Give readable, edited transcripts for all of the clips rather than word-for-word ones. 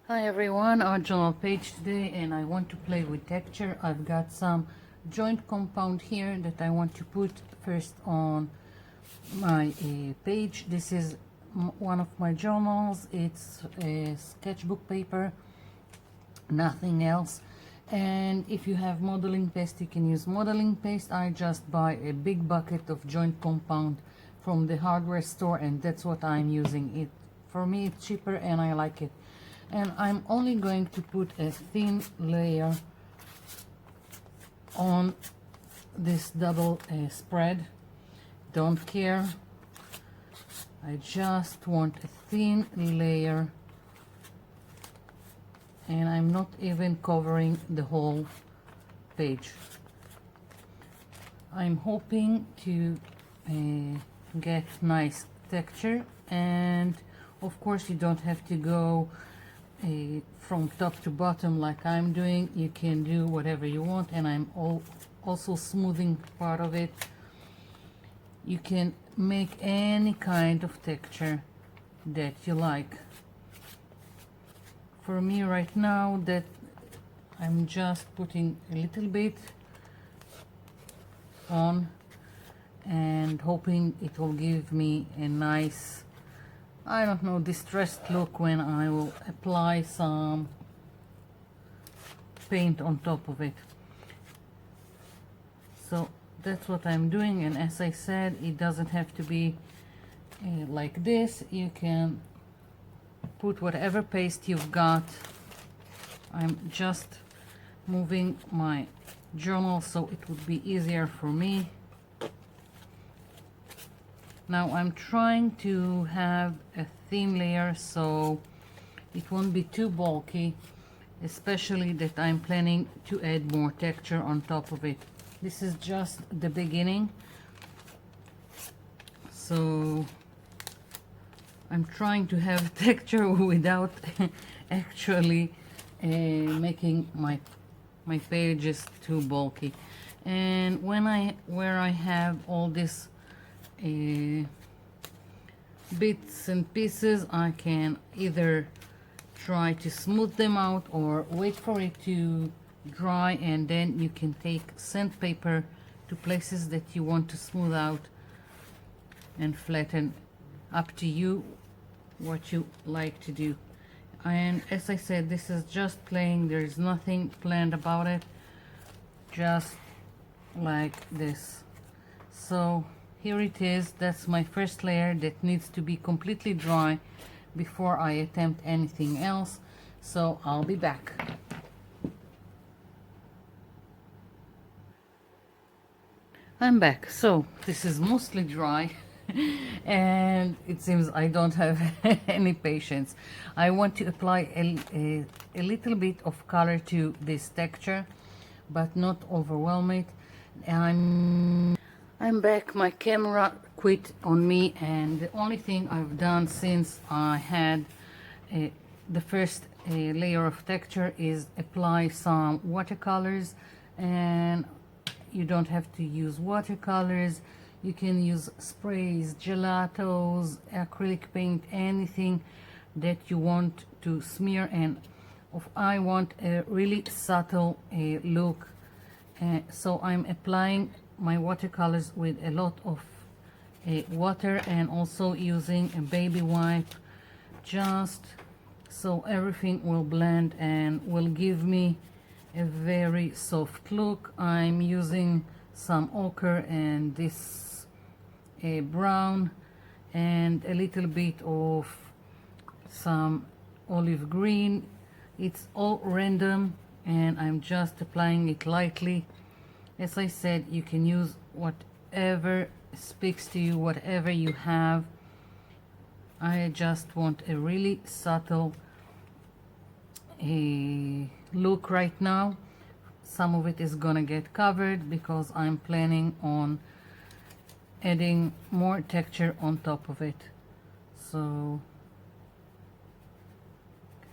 Hi everyone, our journal page today, and I want to play with texture. I've got some joint compound here that I want to put first on my page. This is one of my journals. It's a sketchbook paper, nothing else. And if you have modeling paste, you can use modeling paste. I just buy a big bucket of joint compound from the hardware store, and that's what I'm using. It for me it's cheaper and I like it. And I'm only going to put a thin layer on this double spread. Don't care, I just want a thin layer, and I'm not even covering the whole page. I'm hoping to get nice texture, and of course you don't have to go from top to bottom like I'm doing. You can do whatever you want, and I'm also smoothing part of it. You can make any kind of texture that you like. For me right now, that I'm just putting a little bit on and hoping it will give me a nice, I don't know, distressed look when I will apply some paint on top of it. So that's what I'm doing, and as I said, it doesn't have to be like this. You can put whatever paste you've got. I'm just moving my journal so it would be easier for me. Now I'm trying to have a thin layer so it won't be too bulky, especially that I'm planning to add more texture on top of it. This is just the beginning, so I'm trying to have texture without actually making my pages too bulky. And where I have all this bits and pieces, I can either try to smooth them out or wait for it to dry, and then you can take sandpaper to places that you want to smooth out and flatten. Up to you what you like to do. And as I said, this is just playing. There's nothing planned about it, just like this. So here it is. That's my first layer that needs to be completely dry before I attempt anything else. So I'll be back. I'm back. So this is mostly dry and it seems I don't have any patience. I want to apply a little bit of color to this texture, but not overwhelm it. I'm back. My camera quit on me, and the only thing I've done since I had the first layer of texture is apply some watercolors. And you don't have to use watercolors. You can use sprays, gelatos, acrylic paint, anything that you want to smear. And I want a really subtle look, so I'm applying my watercolors with a lot of water, and also using a baby wipe, just so everything will blend and will give me a very soft look. I'm using some ochre and this brown and a little bit of some olive green. It's all random, and I'm just applying it lightly. As I said, you can use whatever speaks to you, whatever you have. I just want a really subtle look right now. Some of it is gonna get covered because I'm planning on adding more texture on top of it. So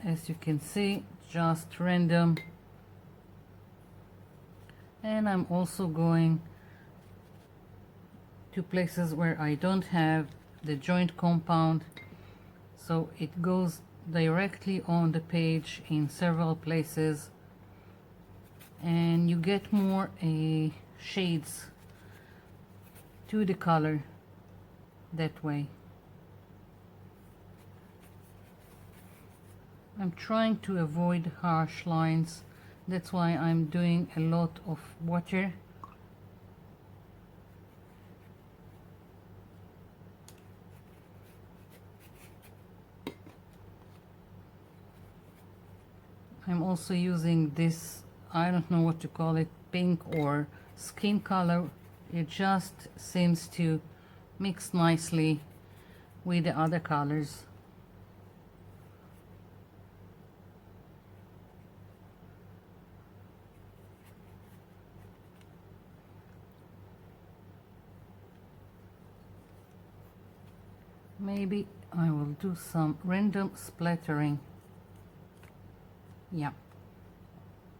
as you can see, just random. And I'm also going to places where I don't have the joint compound, so it goes directly on the page in several places, and you get more shades to the color that way. I'm trying to avoid harsh lines, that's why I'm doing a lot of water. I'm also using this, I don't know what to call it, pink or skin color. It just seems to mix nicely with the other colors. Maybe I will do some random splattering. Yeah,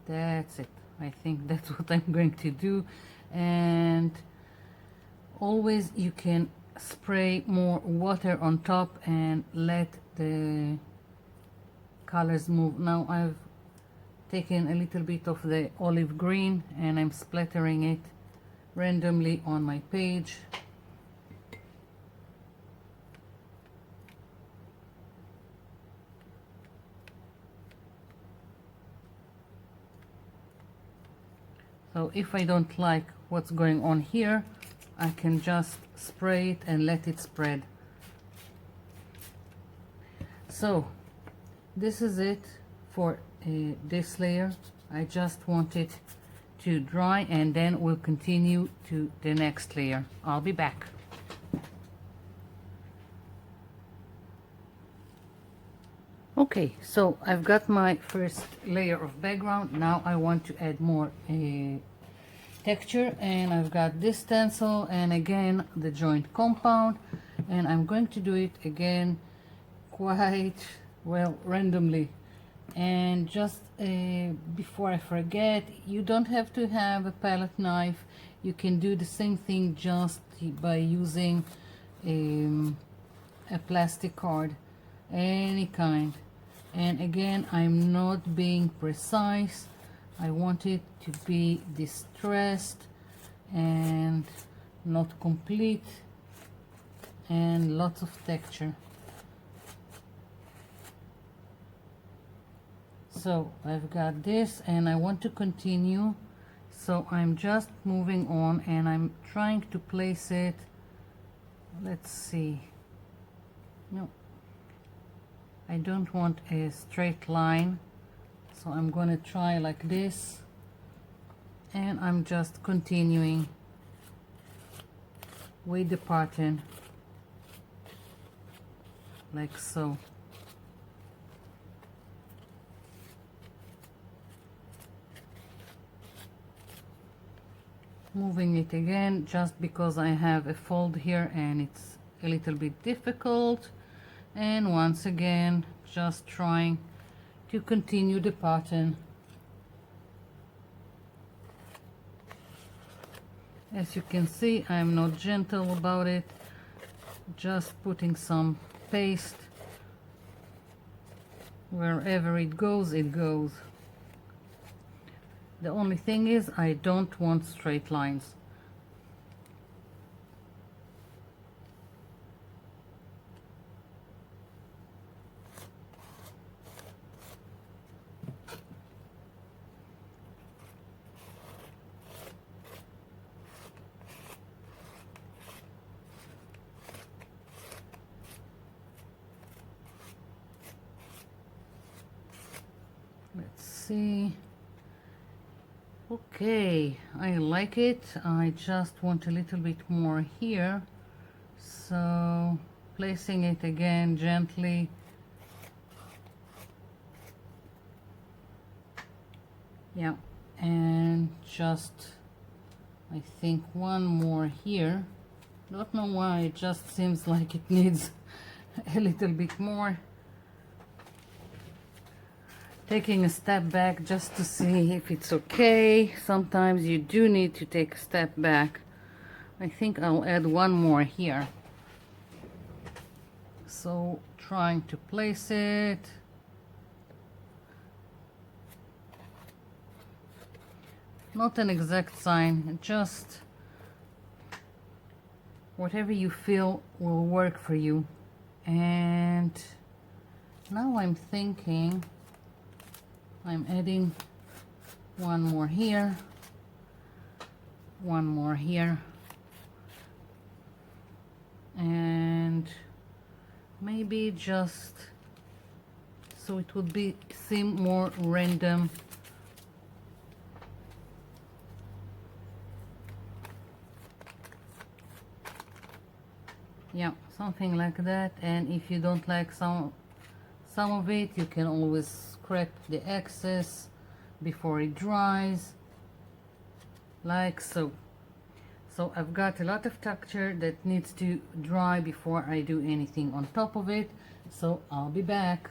that's it. I think that's what I'm going to do. And always you can spray more water on top and let the colors move. Now I've taken a little bit of the olive green and I'm splattering it randomly on my page. So if I don't like what's going on here, I can just spray it and let it spread. So this is it for this layer. I just want it to dry and then we'll continue to the next layer. I'll be back. Okay, so I've got my first layer of background. Now I want to add more texture, and I've got this stencil and again the joint compound, and I'm going to do it again quite well randomly. And just before I forget, you don't have to have a palette knife. You can do the same thing just by using a plastic card, any kind. And again, I'm not being precise. I want it to be distressed and not complete, and lots of texture. So I've got this and I want to continue, so I'm just moving on and I'm trying to place it. Let's see. No, I don't want a straight line, so I'm going to try like this, and I'm just continuing with the pattern like so. Moving it again just because I have a fold here and it's a little bit difficult, and once again just trying to continue the pattern. As you can see, I'm not gentle about it, just putting some paste. Wherever it goes, it goes. The only thing is I don't want straight lines. Let's see. Okay, I like it. I just want a little bit more here, so placing it again gently. Yeah, and just I think one more here. Don't know why, it just seems like it needs a little bit more. Taking a step back just to see if it's okay. Sometimes you do need to take a step back. I think I'll add one more here. So trying to place it. Not an exact sign, just whatever you feel will work for you. And now I'm thinking I'm adding one more here, one more here, and maybe just so it would seem more random. Yeah, something like that. And if you don't like some of it, you can always scrape the excess before it dries, like so. So I've got a lot of texture that needs to dry before I do anything on top of it, so I'll be back.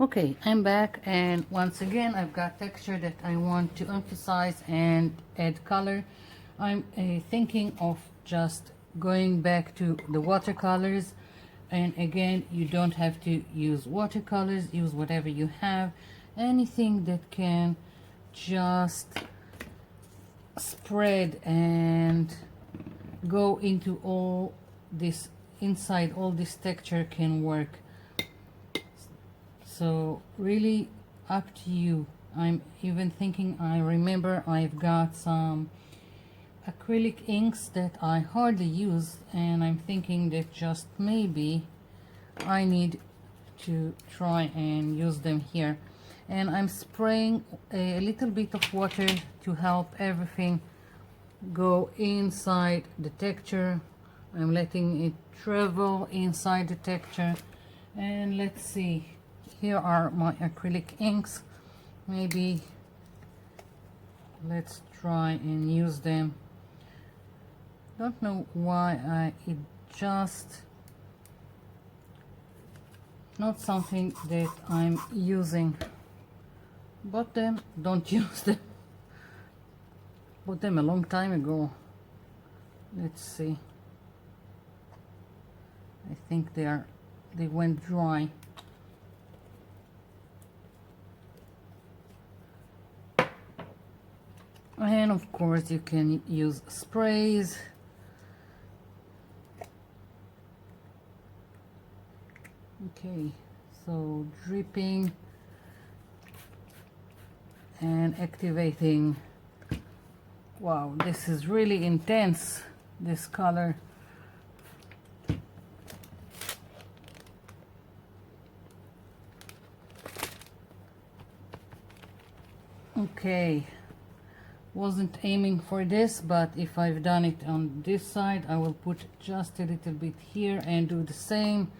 Okay, I'm back, and once again I've got texture that I want to emphasize and add color. I'm thinking of just going back to the watercolors, and again, you don't have to use watercolors, use whatever you have, anything that can just spread and go into all this, inside all this texture can work. So really up to you. I'm even thinking, I remember I've got some acrylic inks that I hardly use, and I'm thinking that just maybe I need to try and use them here. And I'm spraying a little bit of water to help everything go inside the texture. I'm letting it travel inside the texture. And let's see, here are my acrylic inks. Maybe let's try and use them. Don't know why it just not something that I'm using. Bought them, don't use them. Bought them a long time ago. Let's see. I think they went dry. And of course you can use sprays. Okay, so dripping and activating. Wow, this is really intense, this color. Okay, wasn't aiming for this, but if I've done it on this side, I will put just a little bit here and do the same.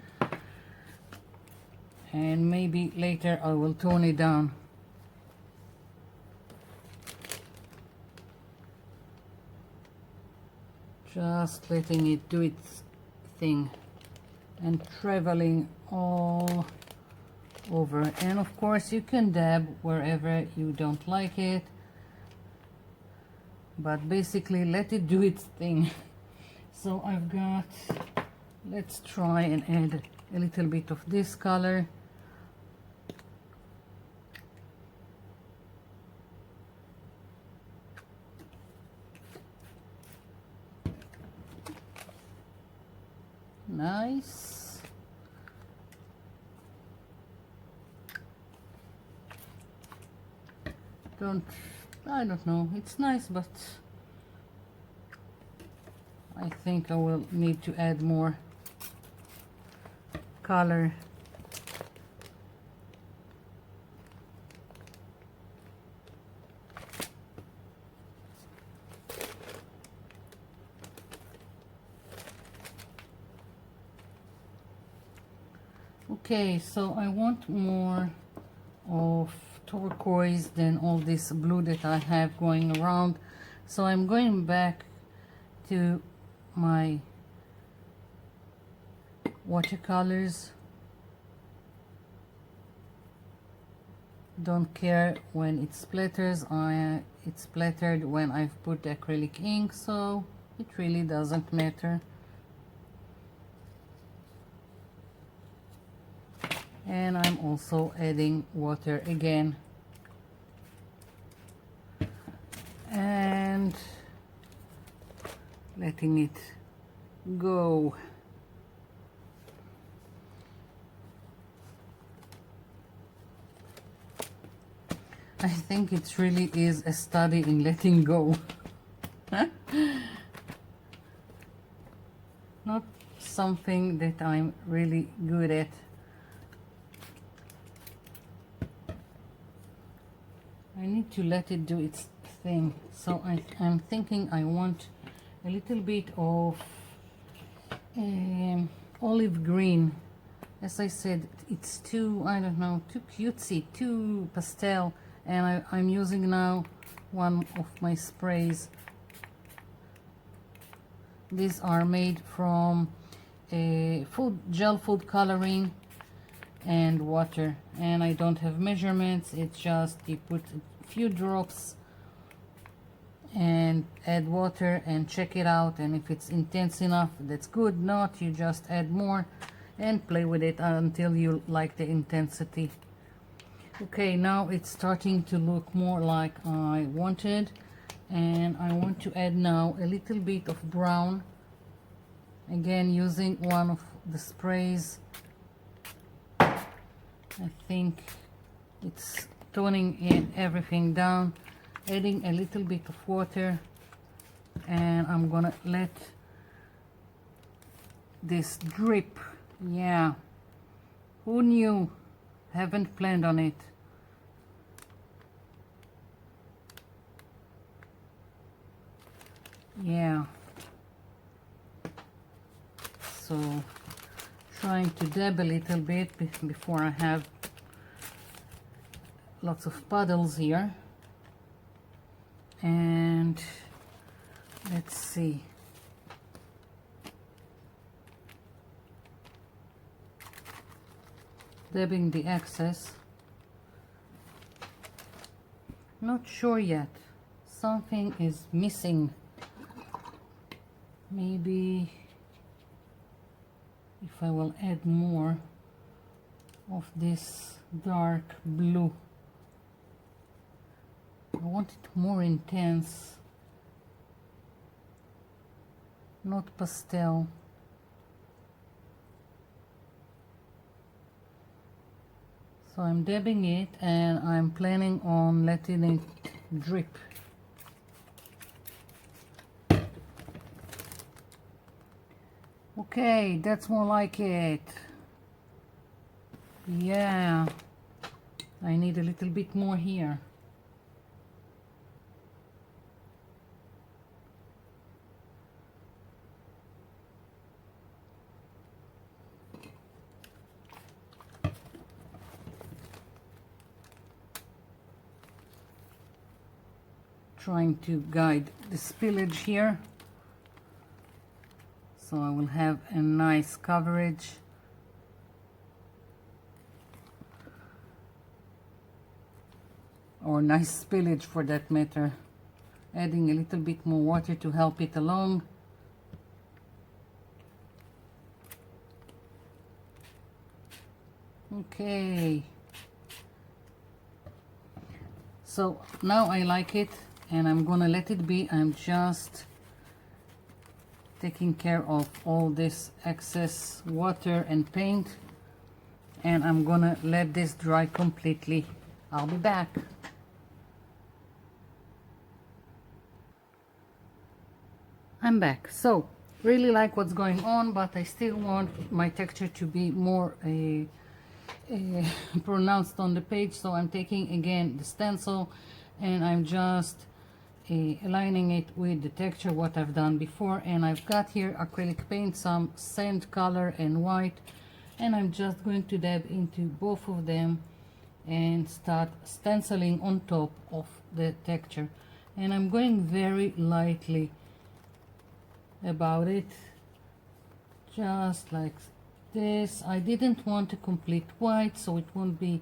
And maybe later I will tone it down. Just letting it do its thing and traveling all over. And of course you can dab wherever you don't like it, but basically let it do its thing. So I've got, let's try and add a little bit of this color. Nice. I don't know, it's nice, but I think I will need to add more color. Okay, so I want more of turquoise than all this blue that I have going around. So I'm going back to my watercolors. Don't care when it splatters. It splattered when I've put the acrylic ink, so It really doesn't matter. And I'm also adding water again. And letting it go. I think it really is a study in letting go. Not something that I'm really good at. I need to let it do its thing. So I'm thinking I want a little bit of olive green. As I said, it's too, I don't know, too cutesy, too pastel. And I'm using now one of my sprays. These are made from gel food coloring and water, and I don't have measurements. It's just you put a few drops and add water and check it out, and if it's intense enough, that's good. Not, you just add more and play with it until you like the intensity. Okay, now it's starting to look more like I wanted, and I want to add now a little bit of brown, again using one of the sprays. I think it's toning everything down, adding a little bit of water, and I'm gonna let this drip. Yeah, who knew? Haven't planned on it. Yeah, so trying to dab a little bit before I have lots of puddles here. And let's see, dabbing the excess. Not sure yet, something is missing. Maybe if I will add more of this dark blue. I want it more intense, not pastel. So I'm dabbing it, and I'm planning on letting it drip. Okay, that's more like it. Yeah, I need a little bit more here. Trying to guide the spillage here, so I will have a nice coverage. Or nice spillage for that matter. Adding a little bit more water to help it along. Okay. So now I like it, and I'm gonna let it be. I'm just taking care of all this excess water and paint, and I'm gonna let this dry completely. I'll be back. I'm back. So really like what's going on, but I still want my texture to be more pronounced on the page. So I'm taking again the stencil, and I'm just aligning it with the texture what I've done before. And I've got here acrylic paint, some sand color and white, and I'm just going to dab into both of them and start stenciling on top of the texture. And I'm going very lightly about it, just like this. I didn't want a complete white, so it won't be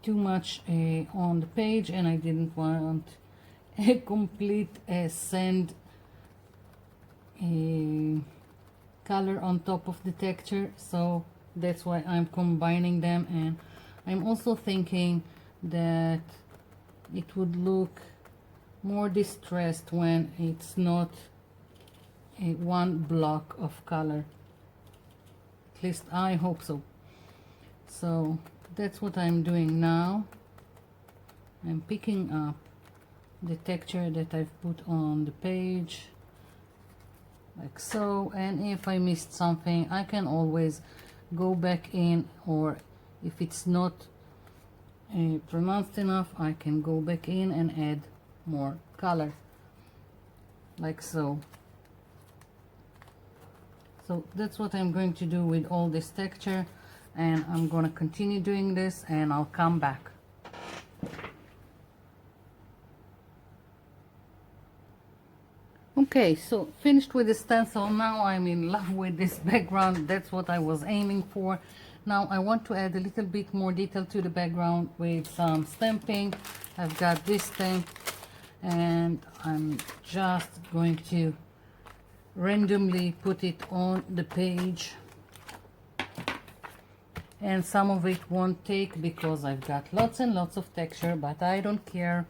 too much on the page, and I didn't want a complete sand a color on top of the texture, so that's why I'm combining them. And I'm also thinking that it would look more distressed when it's not a one block of color. At least I hope so. So that's what I'm doing now. I'm picking up the texture that I've put on the page, like so, and if I missed something I can always go back in, or if it's not pronounced enough I can go back in and add more color, like so. So that's what I'm going to do with all this texture, and I'm gonna continue doing this and I'll come back. Okay, so finished with the stencil. Now I'm in love with this background. That's what I was aiming for. Now I want to add a little bit more detail to the background with some stamping. I've got this stamp and I'm just going to randomly put it on the page, and some of it won't take because I've got lots and lots of texture, but I don't care.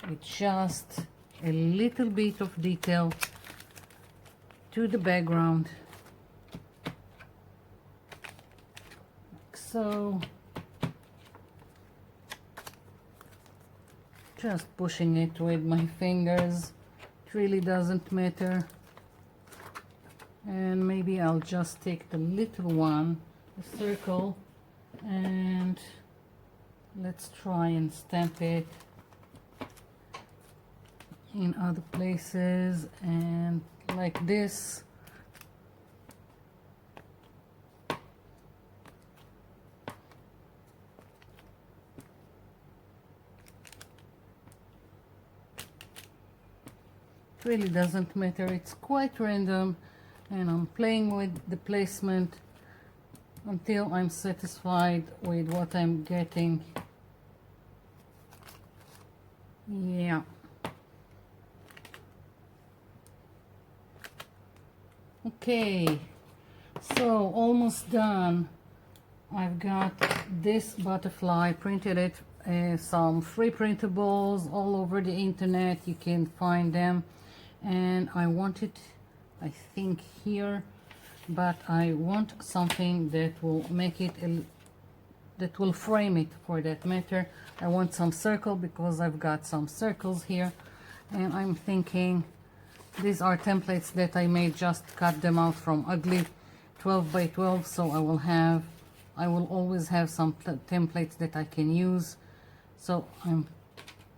It's just a little bit of detail to the background, like so. Just pushing it with my fingers. It really doesn't matter. And maybe I'll just take the little one, the circle, and let's try and stamp it in other places, and like this. It really doesn't matter, it's quite random, and I'm playing with the placement until I'm satisfied with what I'm getting. Yeah. Okay, so almost done. I've got this butterfly, printed it, some free printables all over the internet, you can find them, and I want it, I think, here, but I want something that will make it that will frame it, for that matter. I want some circle because I've got some circles here, and I'm thinking these are templates that I made, just cut them out from ugly 12 by 12, so I will always have some templates that I can use. So I'm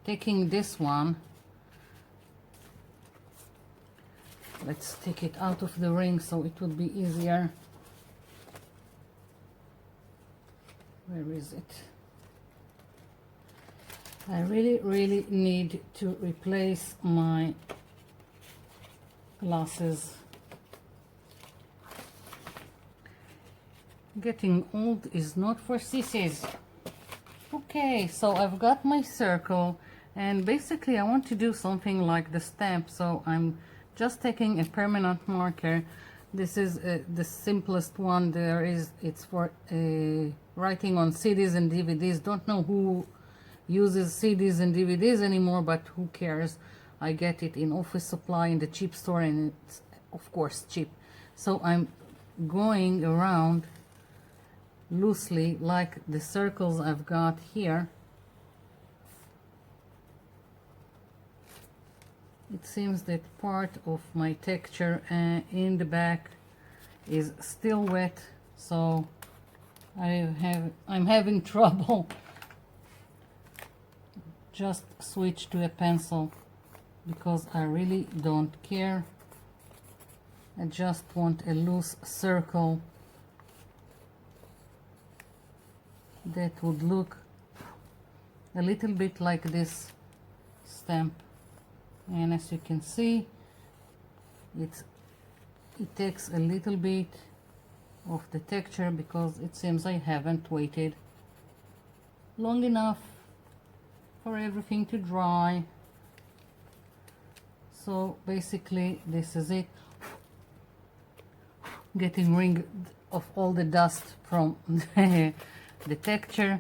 taking this one, let's take it out of the ring so it would be easier. Where is it? I really need to replace my glasses. Getting old is not for sissies. Okay, so I've got my circle, and basically I want to do something like the stamp, so I'm just taking a permanent marker. This is the simplest one there is. It's for writing on CDs and DVDs. Don't know who uses CDs and DVDs anymore, but who cares. I get it in Office Supply in the cheap store, and it's of course cheap. So I'm going around loosely like the circles I've got here. It seems that part of my texture in the back is still wet, so I'm having trouble. Just switch to a pencil because I really don't care. I just want a loose circle that would look a little bit like this stamp. And as you can see, it takes a little bit of the texture because it seems I haven't waited long enough for everything to dry. So basically this is it, getting rid of all the dust from the texture.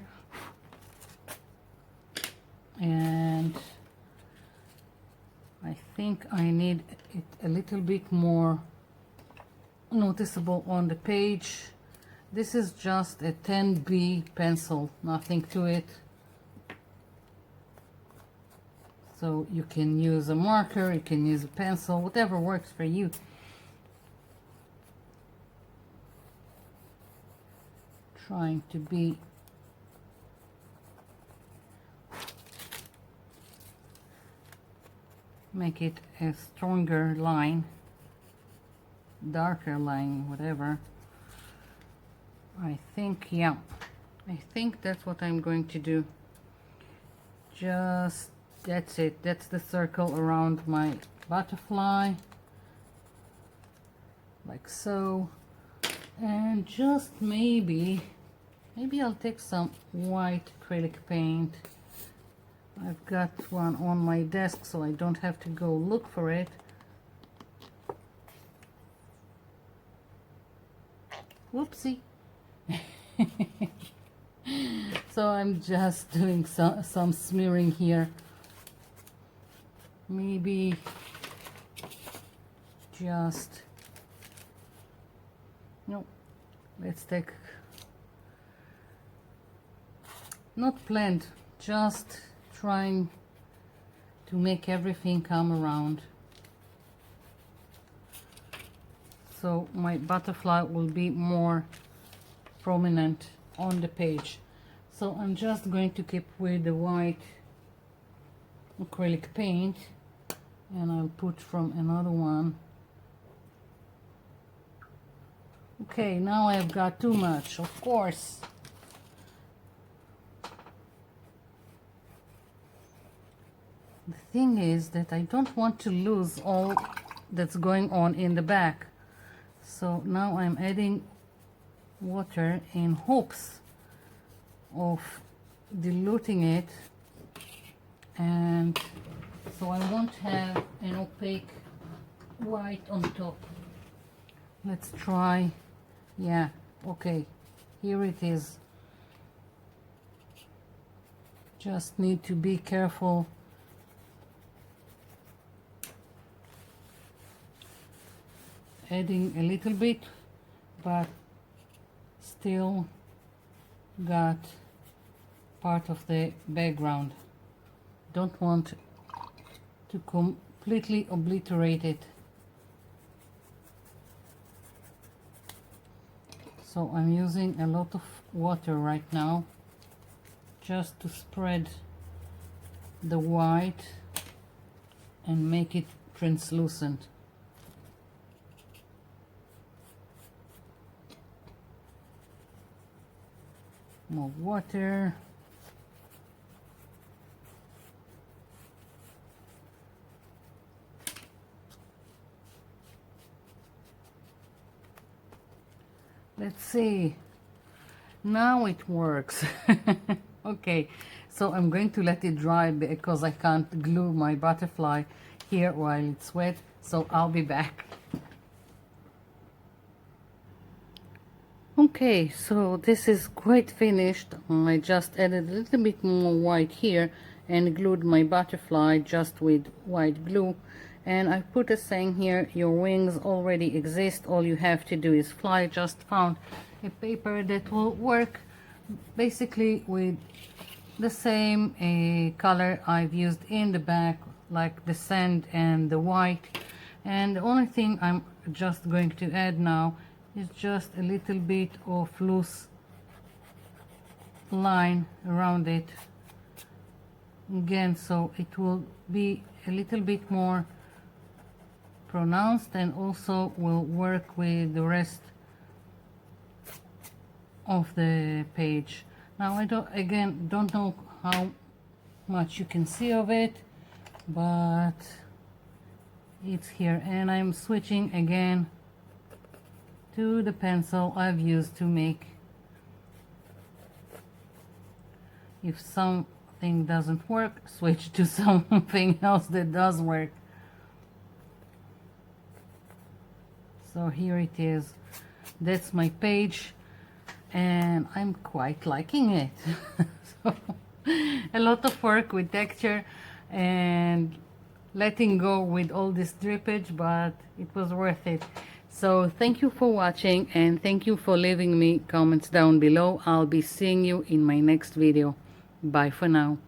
And I think I need it a little bit more noticeable on the page. This is just a 10B pencil, nothing to it. So you can use a marker, you can use a pencil, whatever works for you. Trying to be make it a stronger line, darker line, whatever. I think, yeah, I think that's what I'm going to do. Just, that's it, that's the circle around my butterfly, like so. And just maybe I'll take some white acrylic paint. I've got one on my desk, so I don't have to go look for it. Whoopsie. So I'm just doing some smearing here. Maybe just, no, let's take, not blend, just trying to make everything come around. So my butterfly will be more prominent on the page. So I'm just going to keep with the white acrylic paint, and I'll put from another one. Okay, now I've got too much, of course. The thing is that I don't want to lose all that's going on in the back. So now I'm adding water in hopes of diluting it, and so I won't have an opaque white on top. Let's try, yeah, okay, here it is. Just need to be careful. Adding a little bit, but still got part of the background. Don't want to completely obliterate it. So I'm using a lot of water right now just to spread the white and make it translucent. More water. Let's see. Now it works. Okay, so I'm going to let it dry because I can't glue my butterfly here while it's wet, so I'll be back. Okay, so this is quite finished. I just added a little bit more white here and glued my butterfly just with white glue. And I put a saying here, your wings already exist, all you have to do is fly. Just found a paper that will work basically with the same color I've used in the back, like the sand and the white. And the only thing I'm just going to add now is just a little bit of loose line around it again, so it will be a little bit more pronounced and also will work with the rest of the page. Now I don't know how much you can see of it, but it's here, and I'm switching again to the pencil I've used to make. If something doesn't work, switch to something else that does work. So here it is. That's my page, and I'm quite liking it. So, a lot of work with texture and letting go with all this drippage, but it was worth it. So thank you for watching, and thank you for leaving me comments down below. I'll be seeing you in my next video. Bye for now.